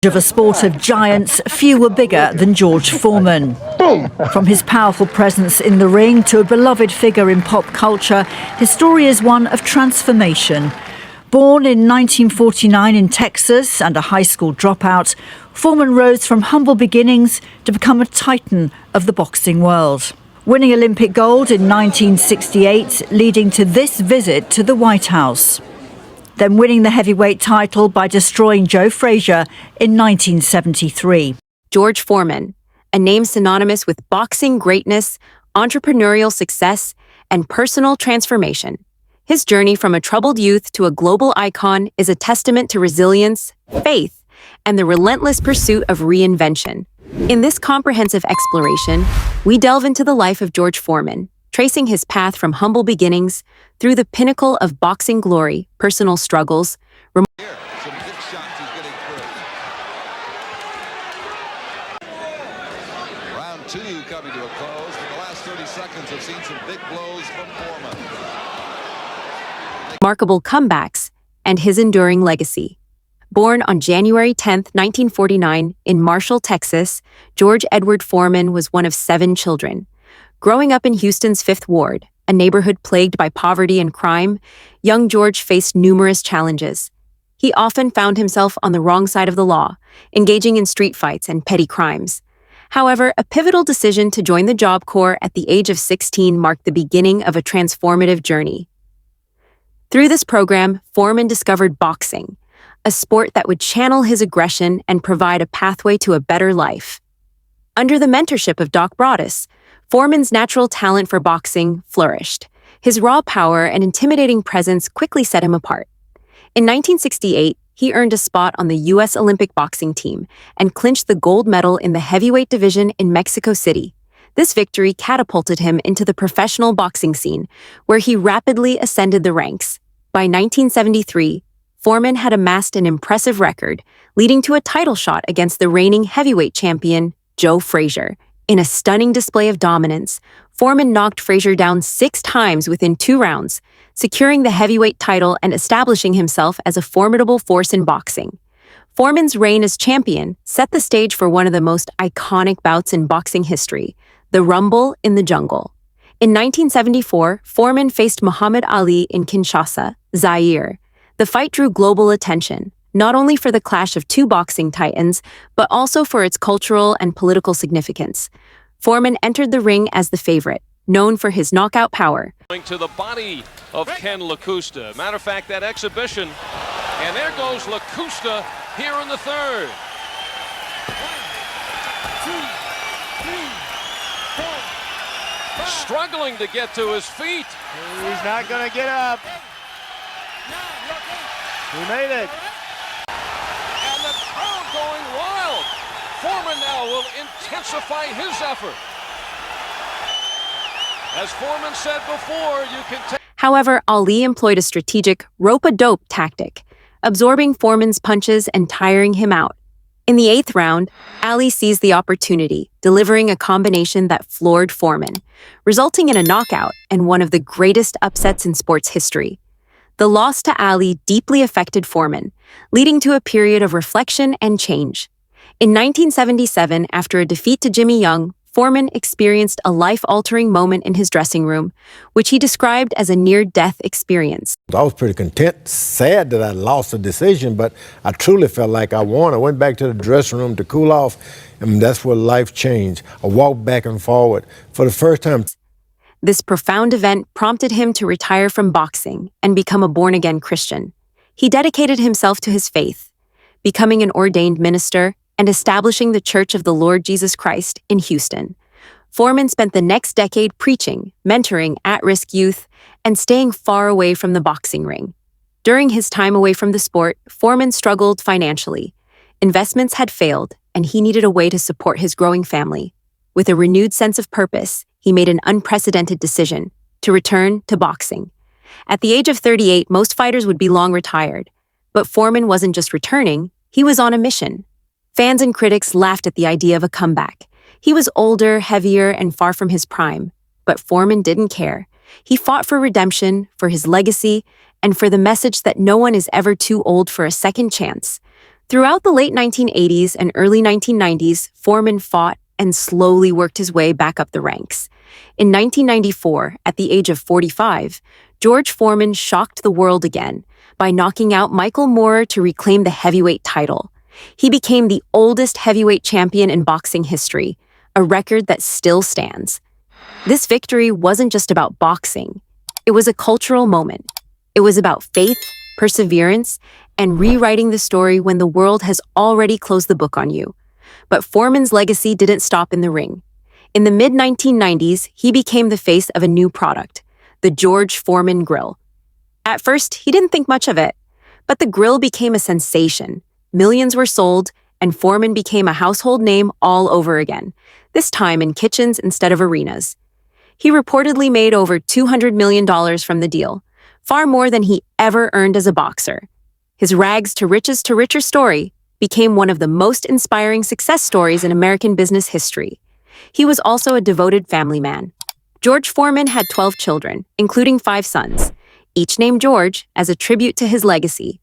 Of a sport of giants, few were bigger than George Foreman. From his powerful presence in the ring to a beloved figure in pop culture, his story is one of transformation. Born in 1949 in Texas and a high school dropout, Foreman rose from humble beginnings to become a titan of the boxing world. Winning Olympic gold in 1968, leading to this visit to the White House. Then winning the heavyweight title by destroying Joe Frazier in 1973. George Foreman, a name synonymous with boxing greatness, entrepreneurial success, and personal transformation. His journey from a troubled youth to a global icon is a testament to resilience, faith, and the relentless pursuit of reinvention. In this comprehensive exploration, we delve into the life of George Foreman, tracing his path from humble beginnings through the pinnacle of boxing glory, personal struggles. Some big shots he's getting through. Round two coming to a close. In the last 30 seconds, have seen some big blows from Foreman. Remarkable comebacks and his enduring legacy. Born on January 10, 1949, in Marshall, Texas, George Edward Foreman was one of 7 children. Growing up in Houston's Fifth Ward, a neighborhood plagued by poverty and crime, young George faced numerous challenges. He often found himself on the wrong side of the law, engaging in street fights and petty crimes. However, a pivotal decision to join the Job Corps at the age of 16 marked the beginning of a transformative journey. Through this program, Foreman discovered boxing, a sport that would channel his aggression and provide a pathway to a better life. Under the mentorship of Doc Broadus, Foreman's natural talent for boxing flourished. His raw power and intimidating presence quickly set him apart. In 1968, he earned a spot on the U.S. Olympic boxing team and clinched the gold medal in the heavyweight division in Mexico City. This victory catapulted him into the professional boxing scene, where he rapidly ascended the ranks. By 1973, Foreman had amassed an impressive record, leading to a title shot against the reigning heavyweight champion, Joe Frazier. In a stunning display of dominance, Foreman knocked Frazier down 6 times within 2 rounds, securing the heavyweight title and establishing himself as a formidable force in boxing. Foreman's reign as champion set the stage for one of the most iconic bouts in boxing history, the Rumble in the Jungle. In 1974, Foreman faced Muhammad Ali in Kinshasa, Zaire. The fight drew global attention, not only for the clash of 2 boxing titans, but also for its cultural and political significance. Foreman entered the ring as the favorite, known for his knockout power. Going to the body of Ken LaCusta. Matter of fact, that exhibition, and there goes LaCusta here in the third. 1, 2, 3, 4, 5. Struggling to get to his feet. He's not going to get up. He made it. And the crowd going wild. Foreman now will intensify his effort. As Foreman said before, you can take. However, Ali employed a strategic rope-a-dope tactic, absorbing Foreman's punches and tiring him out. In the 8th round, Ali seized the opportunity, delivering a combination that floored Foreman, resulting in a knockout and one of the greatest upsets in sports history. The loss to Ali deeply affected Foreman, leading to a period of reflection and change. In 1977, after a defeat to Jimmy Young, Foreman experienced a life-altering moment in his dressing room, which he described as a near-death experience. I was pretty content, sad that I lost the decision, but I truly felt like I won. I went back to the dressing room to cool off, and that's where life changed. I walked back and forward for the first time. This profound event prompted him to retire from boxing and become a born-again Christian. He dedicated himself to his faith, becoming an ordained minister and establishing the Church of the Lord Jesus Christ in Houston. Foreman spent the next decade preaching, mentoring at-risk youth, and staying far away from the boxing ring. During his time away from the sport, Foreman struggled financially. Investments had failed, and he needed a way to support his growing family. With a renewed sense of purpose, he made an unprecedented decision to return to boxing. At the age of 38, most fighters would be long retired. But Foreman wasn't just returning, he was on a mission. Fans and critics laughed at the idea of a comeback. He was older, heavier, and far from his prime. But Foreman didn't care. He fought for redemption, for his legacy, and for the message that no one is ever too old for a second chance. Throughout the late 1980s and early 1990s, Foreman fought and slowly worked his way back up the ranks. In 1994, at the age of 45, George Foreman shocked the world again by knocking out Michael Moorer to reclaim the heavyweight title. He became the oldest heavyweight champion in boxing history, a record that still stands. This victory wasn't just about boxing. It was a cultural moment. It was about faith, perseverance, and rewriting the story when the world has already closed the book on you. But Foreman's legacy didn't stop in the ring. In the mid-1990s, he became the face of a new product, the George Foreman Grill. At first, he didn't think much of it, but the grill became a sensation. Millions were sold, and Foreman became a household name all over again, this time in kitchens instead of arenas. He reportedly made over $200 million from the deal, far more than he ever earned as a boxer. His rags to richer story became one of the most inspiring success stories in American business history. He was also a devoted family man. George Foreman had 12 children, including 5 sons, each named George as a tribute to his legacy.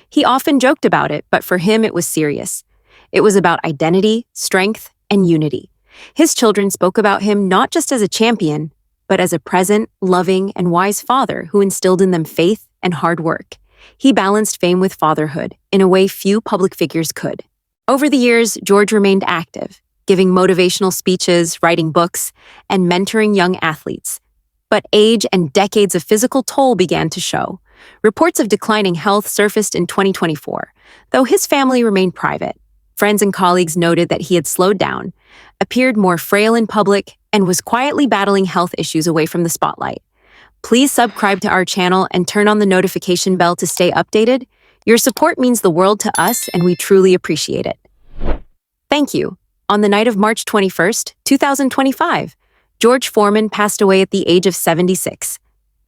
He often joked about it, but for him it was serious. It was about identity, strength, and unity. His children spoke about him not just as a champion, but as a present, loving, and wise father who instilled in them faith and hard work. He balanced fame with fatherhood in a way few public figures could. Over the years, George remained active, giving motivational speeches, writing books, and mentoring young athletes. But age and decades of physical toll began to show. Reports of declining health surfaced in 2024, though his family remained private. Friends and colleagues noted that he had slowed down, appeared more frail in public, and was quietly battling health issues away from the spotlight. Please subscribe to our channel and turn on the notification bell to stay updated. Your support means the world to us, and we truly appreciate it. Thank you. On the night of March 21st, 2025, George Foreman passed away at the age of 76.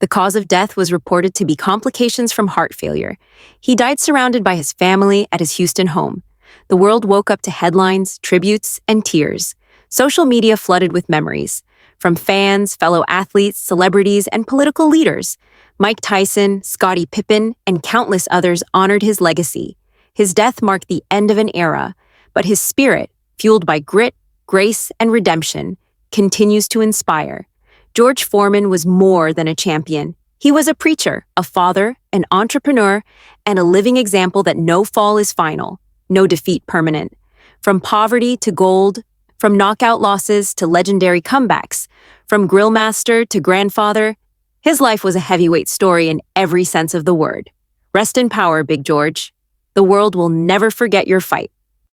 The cause of death was reported to be complications from heart failure. He died surrounded by his family at his Houston home. The world woke up to headlines, tributes, and tears. Social media flooded with memories. From fans, fellow athletes, celebrities, and political leaders, Mike Tyson, Scottie Pippen, and countless others honored his legacy. His death marked the end of an era, but his spirit, fueled by grit, grace, and redemption, continues to inspire. George Foreman was more than a champion. He was a preacher, a father, an entrepreneur, and a living example that no fall is final, no defeat permanent. From poverty to gold, from knockout losses to legendary comebacks, from grill master to grandfather, his life was a heavyweight story in every sense of the word. Rest in power, Big George. The world will never forget your fight.